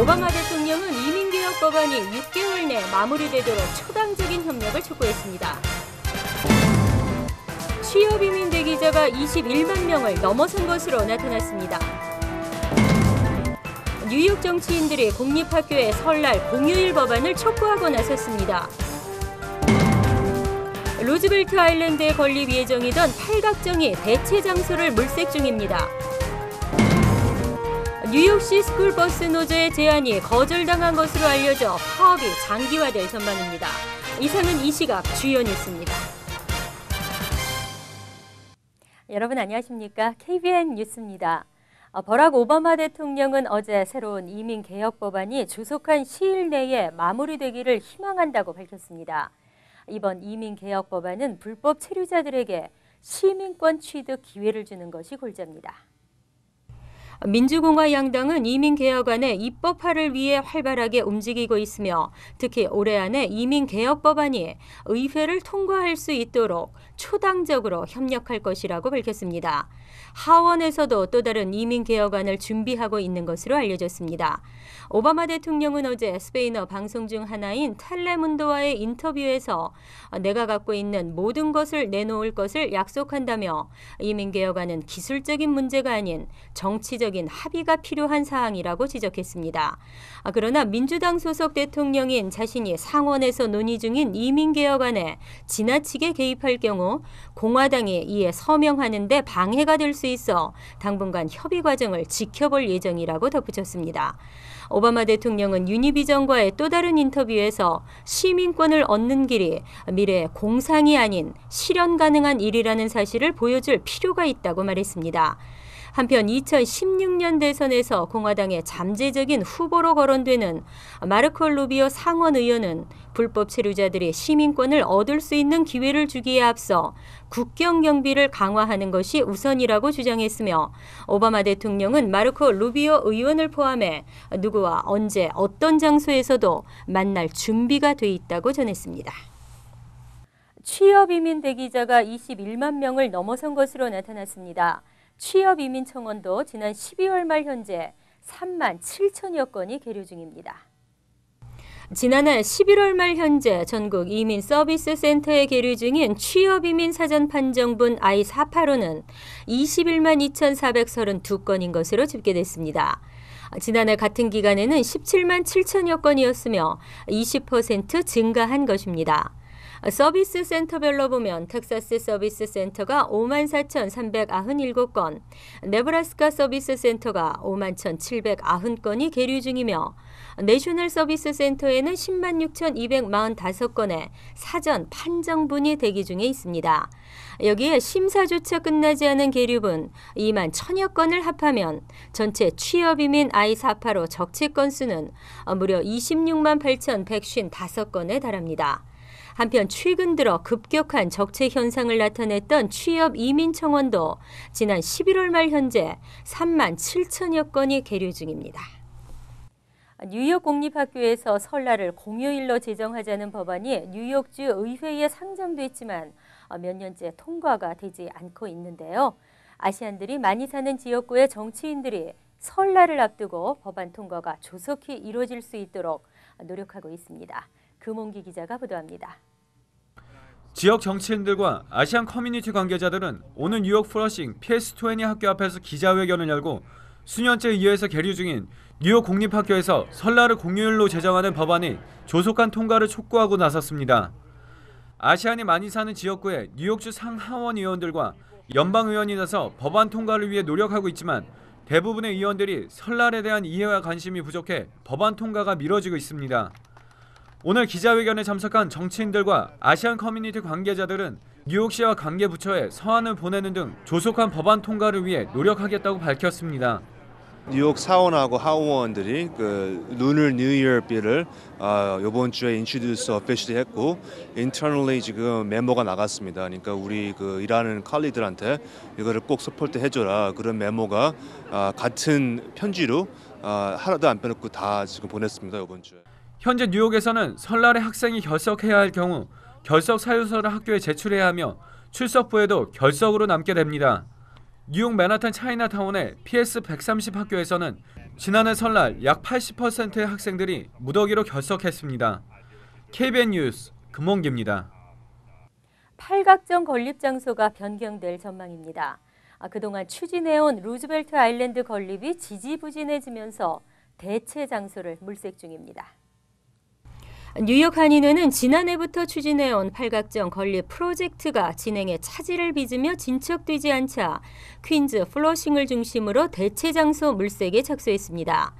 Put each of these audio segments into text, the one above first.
오바마 대통령은 이민개혁 법안이 6개월 내 마무리되도록 초당적인 협력을 촉구했습니다. 취업 이민 대기자가 21만 명을 넘어선 것으로 나타났습니다. 뉴욕 정치인들이 공립학교의 설날 공휴일 법안을 촉구하고 나섰습니다. 루즈벨트 아일랜드에 건립 예정이던 팔각정이 대체 장소를 물색 중입니다. 뉴욕시 스쿨버스 노조의 제안이 거절당한 것으로 알려져 파업이 장기화될 전망입니다. 이상은 이 시각 주요 뉴스입니다. 여러분 안녕하십니까? KBN 뉴스입니다. 버락 오바마 대통령은 어제 새로운 이민개혁 법안이 조속한 시일 내에 마무리되기를 희망한다고 밝혔습니다. 이번 이민개혁 법안은 불법 체류자들에게 시민권 취득 기회를 주는 것이 골자입니다. 민주공화 양당은 이민개혁안의 입법화를 위해 활발하게 움직이고 있으며 특히 올해 안에 이민개혁 법안이 의회를 통과할 수 있도록 초당적으로 협력할 것이라고 밝혔습니다. 하원에서도 또 다른 이민개혁안을 준비하고 있는 것으로 알려졌습니다. 오바마 대통령은 어제 스페인어 방송 중 하나인 텔레문도와의 인터뷰에서 내가 갖고 있는 모든 것을 내놓을 것을 약속한다며 이민개혁안은 기술적인 문제가 아닌 정치적인 합의가 필요한 사항이라고 지적했습니다. 그러나 민주당 소속 대통령인 자신이 상원에서 논의 중인 이민개혁안에 지나치게 개입할 경우 공화당이 이에 서명하는 데 방해가 될 수 있어 당분간 협의 과정을 지켜볼 예정이라고 덧붙였습니다. 오바마 대통령은 유니비전과의 또 다른 인터뷰에서 시민권을 얻는 길이 미래의 공상이 아닌 실현 가능한 일이라는 사실을 보여줄 필요가 있다고 말했습니다. 한편 2016년 대선에서 공화당의 잠재적인 후보로 거론되는 마르코 루비오 상원 의원은 불법 체류자들이 시민권을 얻을 수 있는 기회를 주기에 앞서 국경 경비를 강화하는 것이 우선이라고 주장했으며 오바마 대통령은 마르코 루비오 의원을 포함해 누구와 언제 어떤 장소에서도 만날 준비가 돼 있다고 전했습니다. 취업 이민 대기자가 21만 명을 넘어선 것으로 나타났습니다. 취업이민청원도 지난 12월 말 현재 3만 7천여 건이 계류 중입니다. 지난해 11월 말 현재 전국 이민 서비스 센터에 계류 중인 취업이민 사전 판정분 I-485는 21만 2,432건인 것으로 집계됐습니다. 지난해 같은 기간에는 17만 7천여 건이었으며 20% 증가한 것입니다. 서비스 센터별로 보면 텍사스 서비스 센터가 54,397건, 네브라스카 서비스 센터가 51,790건이 계류 중이며 내셔널 서비스 센터에는 106,245건의 사전 판정분이 대기 중에 있습니다. 여기에 심사조차 끝나지 않은 계류분 2만 1,000여 건을 합하면 전체 취업이민 I-485 적체 건수는 무려 26만 8,155건에 달합니다. 한편 최근 들어 급격한 적체 현상을 나타냈던 취업 이민 청원도 지난 11월 말 현재 3만 7천여 건이 계류 중입니다. 뉴욕 공립학교에서 설날을 공휴일로 제정하자는 법안이 뉴욕주 의회에 상정됐지만 몇 년째 통과가 되지 않고 있는데요. 아시안들이 많이 사는 지역구의 정치인들이 설날을 앞두고 법안 통과가 조속히 이루어질 수 있도록 노력하고 있습니다. 금홍기 기자가 보도합니다. 지역 정치인들과 아시안 커뮤니티 관계자들은 오늘 뉴욕 플러싱 PS20 학교 앞에서 기자회견을 열고 수년째 의회에서 계류 중인 뉴욕 공립학교에서 설날을 공휴일로 제정하는 법안이 조속한 통과를 촉구하고 나섰습니다. 아시안이 많이 사는 지역구의 뉴욕주 상하원 의원들과 연방의원이 나서 법안 통과를 위해 노력하고 있지만 대부분의 의원들이 설날에 대한 이해와 관심이 부족해 법안 통과가 미뤄지고 있습니다. 오늘 기자회견에 참석한 정치인들과 아시안 커뮤니티 관계자들은 뉴욕시와 관계부처에 서한을 보내는 등 조속한 법안 통과를 위해 노력하겠다고 밝혔습니다. 뉴욕 사원하고 하원들이 루너 뉴 이어 빌을 이번 주에 인트로듀스 어피셜리 했고 인터널리 지금 메모가 나갔습니다. 그러니까 우리 일하는 칼리들한테 이거를 꼭 서포트 해줘라 그런 메모가 같은 편지로 하나도 안 빼놓고 다 지금 보냈습니다. 이번 주에. 현재 뉴욕에서는 설날에 학생이 결석해야 할 경우 결석 사유서를 학교에 제출해야 하며 출석부에도 결석으로 남게 됩니다. 뉴욕 맨하탄 차이나타운의 PS130 학교에서는 지난해 설날 약 80%의 학생들이 무더기로 결석했습니다. KBN 뉴스 금홍기입니다. 팔각정 건립 장소가 변경될 전망입니다. 그동안 추진해온 루즈벨트 아일랜드 건립이 지지부진해지면서 대체 장소를 물색 중입니다. 뉴욕 한인회는 지난해부터 추진해온 팔각정 건립 프로젝트가 진행에 차질을 빚으며 진척되지 않자 퀸즈 플러싱을 중심으로 대체 장소 물색에 착수했습니다.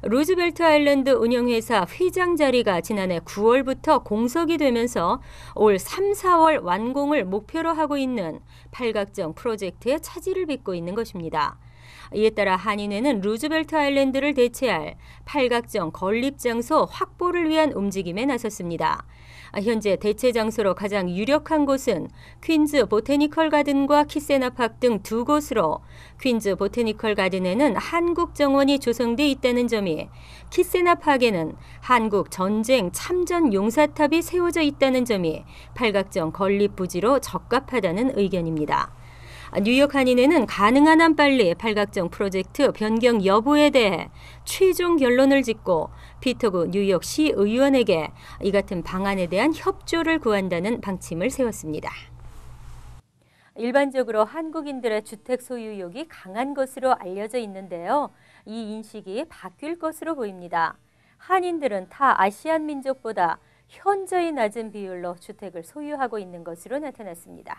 루즈벨트 아일랜드 운영회사 회장 자리가 지난해 9월부터 공석이 되면서 올 3, 4월 완공을 목표로 하고 있는 팔각정 프로젝트에 차질을 빚고 있는 것입니다. 이에 따라 한인회는 루즈벨트 아일랜드를 대체할 팔각정 건립 장소 확보를 위한 움직임에 나섰습니다. 현재 대체 장소로 가장 유력한 곳은 퀸즈 보테니컬 가든과 키세나팍 등 두 곳으로 퀸즈 보테니컬 가든에는 한국 정원이 조성돼 있다는 점이, 키세나팍에는 한국 전쟁 참전 용사탑이 세워져 있다는 점이 팔각정 건립 부지로 적합하다는 의견입니다. 뉴욕 한인회는 가능한 한 빨리 팔각정 프로젝트 변경 여부에 대해 최종 결론을 짓고 피터구 뉴욕시 의원에게 이 같은 방안에 대한 협조를 구한다는 방침을 세웠습니다. 일반적으로 한국인들의 주택 소유욕이 강한 것으로 알려져 있는데요. 이 인식이 바뀔 것으로 보입니다. 한인들은 타 아시안 민족보다 현저히 낮은 비율로 주택을 소유하고 있는 것으로 나타났습니다.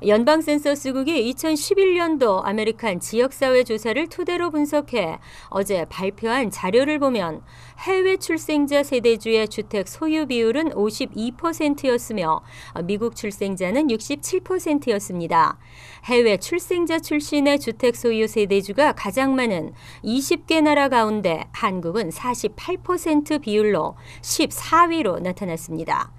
연방센서스국이 2011년도 아메리칸 지역사회 조사를 토대로 분석해 어제 발표한 자료를 보면 해외 출생자 세대주의 주택 소유 비율은 52%였으며 미국 출생자는 67%였습니다. 해외 출생자 출신의 주택 소유 세대주가 가장 많은 20개 나라 가운데 한국은 48% 비율로 14위로 나타났습니다.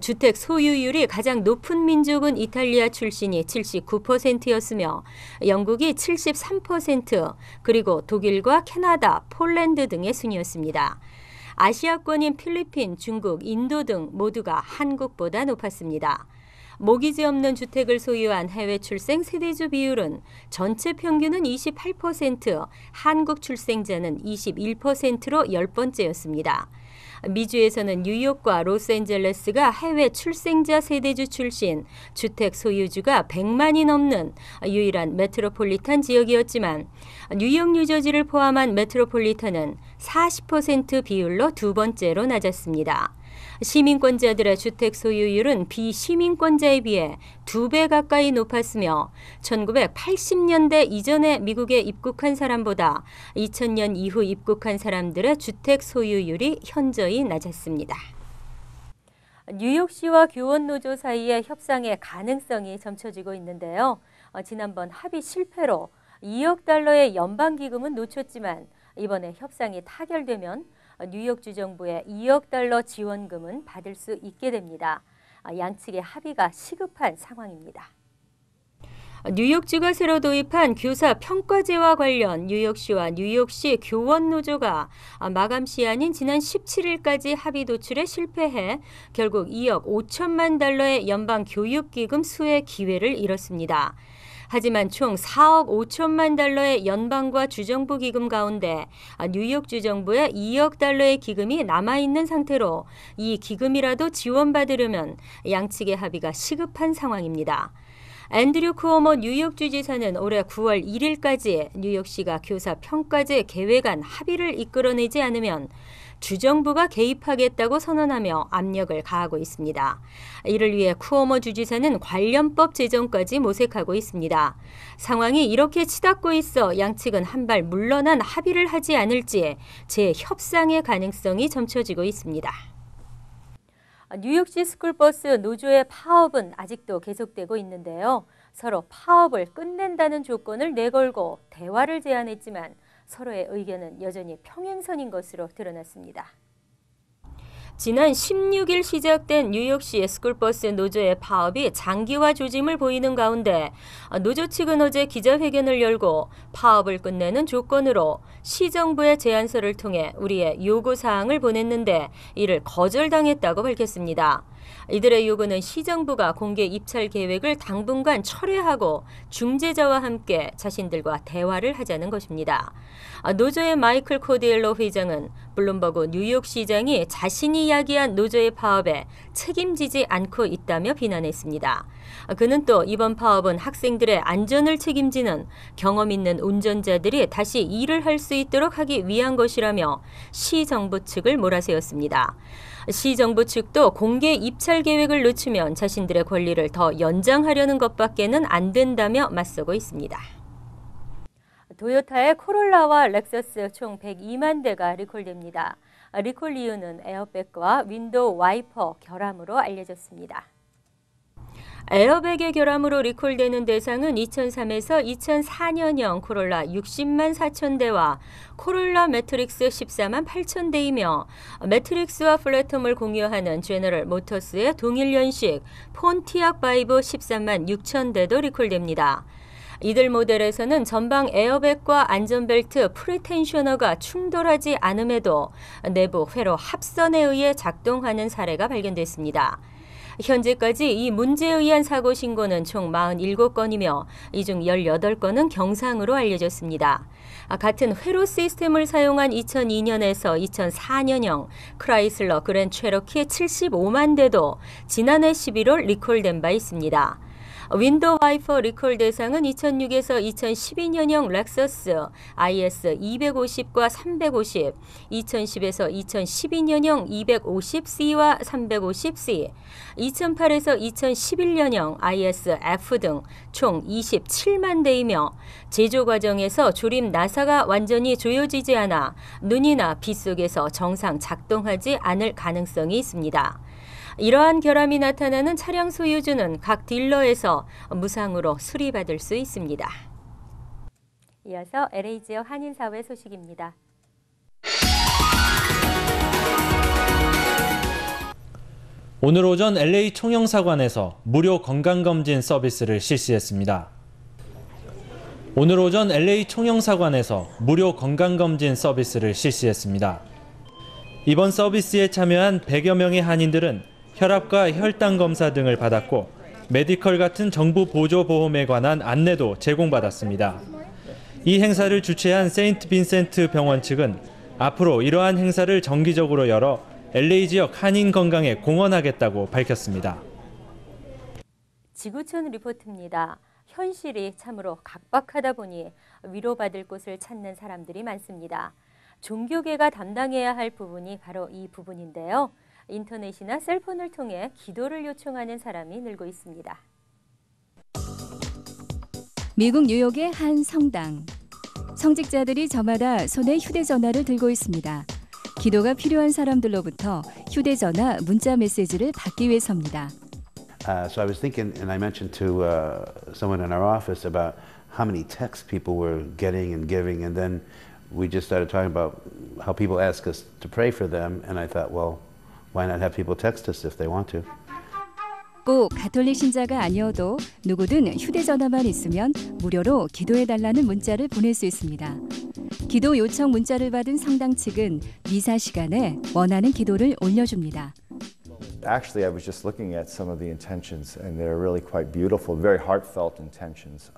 주택 소유율이 가장 높은 민족은 이탈리아 출신이 79%였으며 영국이 73%, 그리고 독일과 캐나다, 폴란드 등의 순이었습니다. 아시아권인 필리핀, 중국, 인도 등 모두가 한국보다 높았습니다. 모기지 없는 주택을 소유한 해외 출생 세대주 비율은 전체 평균은 28%, 한국 출생자는 21%로 10번째였습니다. 미주에서는 뉴욕과 로스앤젤레스가 해외 출생자 세대주 출신 주택 소유주가 100만이 넘는 유일한 메트로폴리탄 지역이었지만 뉴욕, 뉴저지를 포함한 메트로폴리탄은 40% 비율로 두 번째로 낮았습니다. 시민권자들의 주택 소유율은 비시민권자에 비해 2배 가까이 높았으며 1980년대 이전에 미국에 입국한 사람보다 2000년 이후 입국한 사람들의 주택 소유율이 현저히 낮았습니다. 뉴욕시와 교원노조 사이의 협상의 가능성이 점쳐지고 있는데요. 지난번 합의 실패로 2억 달러의 연방기금은 놓쳤지만 이번에 협상이 타결되면 뉴욕주 정부의 2억 달러 지원금은 받을 수 있게 됩니다. 양측의 합의가 시급한 상황입니다. 뉴욕주가 새로 도입한 교사 평가제와 관련 뉴욕시와 뉴욕시 교원노조가 마감 시한인 지난 17일까지 합의 도출에 실패해 결국 2억 5천만 달러의 연방 교육기금 수혜 기회를 잃었습니다. 하지만 총 4억 5천만 달러의 연방과 주정부 기금 가운데 뉴욕주 정부의 2억 달러의 기금이 남아있는 상태로 이 기금이라도 지원받으려면 양측의 합의가 시급한 상황입니다. 앤드류 쿠오모 뉴욕주 지사는 올해 9월 1일까지 뉴욕시가 교사 평가제 계획안 합의를 이끌어내지 않으면 주정부가 개입하겠다고 선언하며 압력을 가하고 있습니다. 이를 위해 쿠오모 주지사는 관련법 제정까지 모색하고 있습니다. 상황이 이렇게 치닫고 있어 양측은 한 발 물러난 합의를 하지 않을지 재협상의 가능성이 점쳐지고 있습니다. 뉴욕시 스쿨버스 노조의 파업은 아직도 계속되고 있는데요. 서로 파업을 끝낸다는 조건을 내걸고 대화를 제안했지만 서로의 의견은 여전히 평행선인 것으로 드러났습니다. 지난 16일 시작된 뉴욕시 스쿨버스 노조의 파업이 장기화 조짐을 보이는 가운데 노조 측은 어제 기자회견을 열고 파업을 끝내는 조건으로 시정부의 제안서를 통해 우리의 요구사항을 보냈는데 이를 거절당했다고 밝혔습니다. 이들의 요구는 시정부가 공개 입찰 계획을 당분간 철회하고 중재자와 함께 자신들과 대화를 하자는 것입니다. 노조의 마이클 코디엘로 회장은 블룸버그 뉴욕시장이 자신이 야기한 노조의 파업에 책임지지 않고 있다며 비난했습니다. 그는 또 이번 파업은 학생들의 안전을 책임지는 경험 있는 운전자들이 다시 일을 할 수 있도록 하기 위한 것이라며 시정부 측을 몰아세웠습니다. 시정부 측도 공개 입찰 계획을 늦추면 자신들의 권리를 더 연장하려는 것밖에는 안 된다며 맞서고 있습니다. 토요타의 코롤라와 렉서스 총 102만 대가 리콜됩니다. 리콜 이유는 에어백과 윈도우 와이퍼 결함으로 알려졌습니다. 에어백의 결함으로 리콜되는 대상은 2003에서 2004년형 코롤라 60만 4천 대와 코롤라 매트릭스 14만 8천 대이며 매트릭스와 플랫폼을 공유하는 제너럴 모터스의 동일 연식 폰티악 바이브 13만 6천 대도 리콜됩니다. 이들 모델에서는 전방 에어백과 안전벨트 프리텐셔너가 충돌하지 않음에도 내부 회로 합선에 의해 작동하는 사례가 발견됐습니다. 현재까지 이 문제에 의한 사고 신고는 총 47건이며 이 중 18건은 경상으로 알려졌습니다. 같은 회로 시스템을 사용한 2002년에서 2004년형 크라이슬러 그랜 체로키 75만 대도 지난해 11월 리콜된 바 있습니다. 윈도우 와이퍼 리콜 대상은 2006에서 2012년형 렉서스 IS 250과 350, 2010에서 2012년형 250C와 350C, 2008에서 2011년형 IS-F 등 총 27만 대이며 제조 과정에서 조립 나사가 완전히 조여지지 않아 눈이나 비 속에서 정상 작동하지 않을 가능성이 있습니다. 이러한 결함이 나타나는 차량 소유주는 각 딜러에서 무상으로 수리받을 수 있습니다. 이어서 LA 지역 한인사회 소식입니다. 오늘 오전 LA 총영사관에서 무료 건강검진 서비스를 실시했습니다. 오늘 오전 LA 총영사관에서 무료 건강검진 서비스를 실시했습니다. 이번 서비스에 참여한 100여 명의 한인들은 혈압과 혈당 검사 등을 받았고 메디컬 같은 정부 보조 보험에 관한 안내도 제공받았습니다. 이 행사를 주최한 세인트 빈센트 병원 측은 앞으로 이러한 행사를 정기적으로 열어 LA 지역 한인 건강에 공헌하겠다고 밝혔습니다. 지구촌 리포트입니다. 현실이 참으로 각박하다 보니 위로받을 곳을 찾는 사람들이 많습니다. 종교계가 담당해야 할 부분이 바로 이 부분인데요. 인터넷이나 셀폰을 통해 기도를 요청하는 사람이 늘고 있습니다. 미국 뉴욕의 한 성당. 성직자들이 저마다 손에 휴대전화를 들고 있습니다. 기도가 필요한 사람들로부터 휴대전화 문자 메시지를 받기 위해서입니다. So I was thinking, and I mentioned to someone in our office about how many texts people were getting and giving, and then we just started talking about how people ask us to pray for them, and I thought, well, why not have people text us if they want to? 꼭 가톨릭 신자가 아니어도 누구든 휴대전화만 있으면 무료로 기도해달라는 문자를 보낼 수 있습니다. 기도 요청 문자를 받은 성당 측은 미사 시간에 원하는 기도를 올려줍니다. Actually, I was just looking at some of the intentions, and they're really quite beautiful, very heartfelt intentions.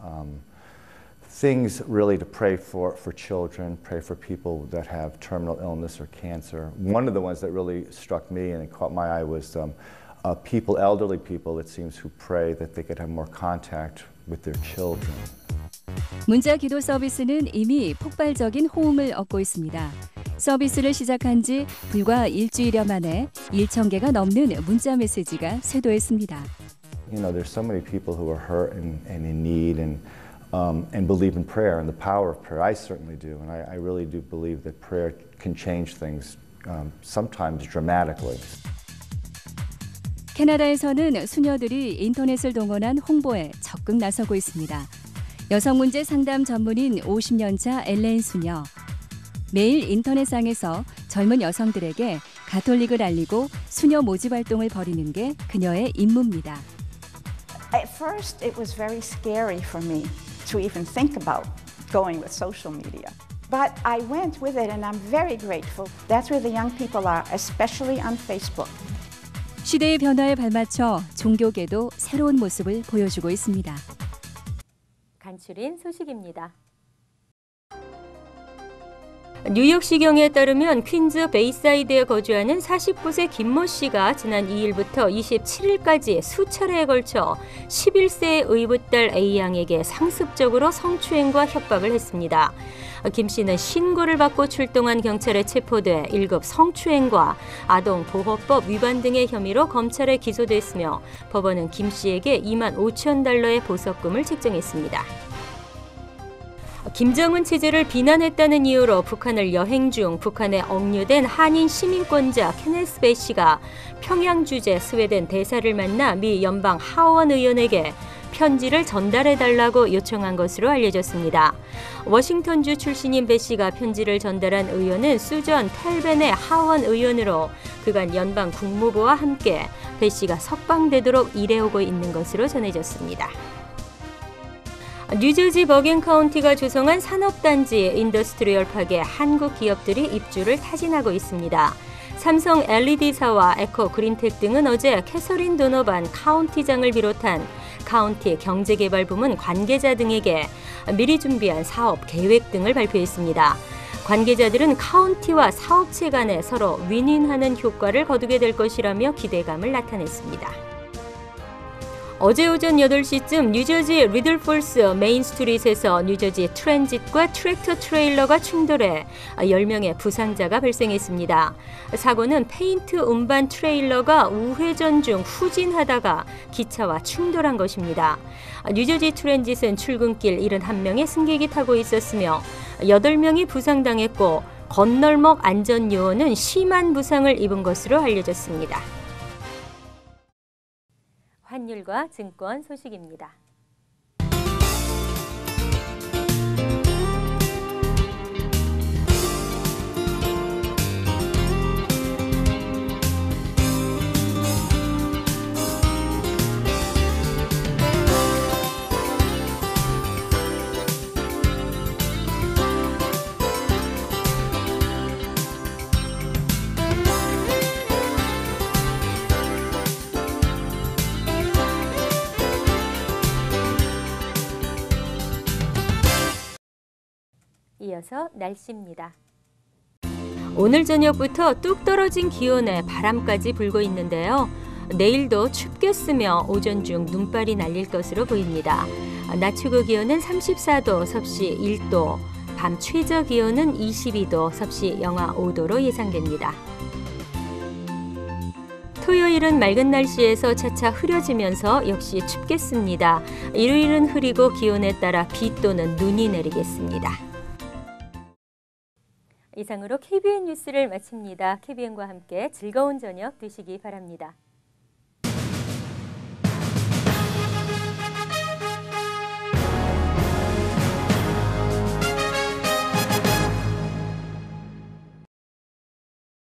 Things really to pray for children, pray for people that have terminal illness or cancer. One of the ones that really struck me and it caught my eye was people, elderly people, it seems, who pray that they could have more contact with their children. 문자 기도 서비스는 이미 폭발적인 호응을 얻고 있습니다. 서비스를 시작한 지 불과 일주일여 만에 1,000개가 넘는 문자 메시지가 쇄도했습니다. You know, there's so many people who are hurt and in need and believe in prayer and the power of prayer. I certainly do, and I really do believe that prayer can change things, sometimes dramatically. 캐나다에서는 수녀들이 인터넷을 동원한 홍보에 적극 나서고 있습니다. 여성 문제 상담 전문인 50년차 엘렌 수녀. 매일 인터넷상에서 젊은 여성들에게 가톨릭을 알리고 수녀 모집 활동을 벌이는 게 그녀의 임무입니다. At first, it was very scary for me to even think about going with social media. But I went with it and I'm very grateful. That's where the young people are, especially on Facebook. 시대의 변화에 발맞춰 종교계도 새로운 모습을 보여주고 있습니다. 간추린 소식입니다. 뉴욕시경에 따르면 퀸즈 베이사이드에 거주하는 49세 김모 씨가 지난 2일부터 27일까지 수차례에 걸쳐 11세의 의붓딸 A양에게 상습적으로 성추행과 협박을 했습니다. 김 씨는 신고를 받고 출동한 경찰에 체포돼 1급 성추행과 아동보호법 위반 등의 혐의로 검찰에 기소됐으며 법원은 김 씨에게 2만 5천 달러의 보석금을 책정했습니다. 김정은 체제를 비난했다는 이유로 북한을 여행 중 북한에 억류된 한인 시민권자 케네스 배 씨가 평양 주재 스웨덴 대사를 만나 미 연방 하원 의원에게 편지를 전달해달라고 요청한 것으로 알려졌습니다. 워싱턴주 출신인 배 씨가 편지를 전달한 의원은 수전 텔벤의 하원 의원으로 그간 연방 국무부와 함께 배 씨가 석방되도록 일해오고 있는 것으로 전해졌습니다. 뉴저지 버겐 카운티가 조성한 산업단지 인더스트리얼 파크에 한국 기업들이 입주를 타진하고 있습니다. 삼성 LED사와 에코 그린텍 등은 어제 캐서린 도노반 카운티장을 비롯한 카운티 경제개발부문 관계자 등에게 미리 준비한 사업 계획 등을 발표했습니다. 관계자들은 카운티와 사업체 간에 서로 윈윈하는 효과를 거두게 될 것이라며 기대감을 나타냈습니다. 어제 오전 8시쯤 뉴저지 리들폴스 메인 스트릿에서 뉴저지 트랜짓과 트랙터 트레일러가 충돌해 10명의 부상자가 발생했습니다. 사고는 페인트 운반 트레일러가 우회전 중 후진하다가 기차와 충돌한 것입니다. 뉴저지 트랜짓은 출근길 71명의 승객이 타고 있었으며 8명이 부상당했고 건널목 안전요원은 심한 부상을 입은 것으로 알려졌습니다. 환율과 증권 소식입니다. 이어서 날씨입니다. 오늘 저녁부터 뚝 떨어진 기온에 바람까지 불고 있는데요. 내일도 춥겠으며 오전 중 눈발이 날릴 것으로 보입니다. 낮 최고 기온은 34도, 섭씨 1도, 밤 최저 기온은 22도, 섭씨 영하 5도로 예상됩니다. 토요일은 맑은 날씨에서 차차 흐려지면서 역시 춥겠습니다. 일요일은 흐리고 기온에 따라 비 또는 눈이 내리겠습니다. 이상으로 KBN 뉴스를 마칩니다. KBN과 함께 즐거운 저녁 되시기 바랍니다.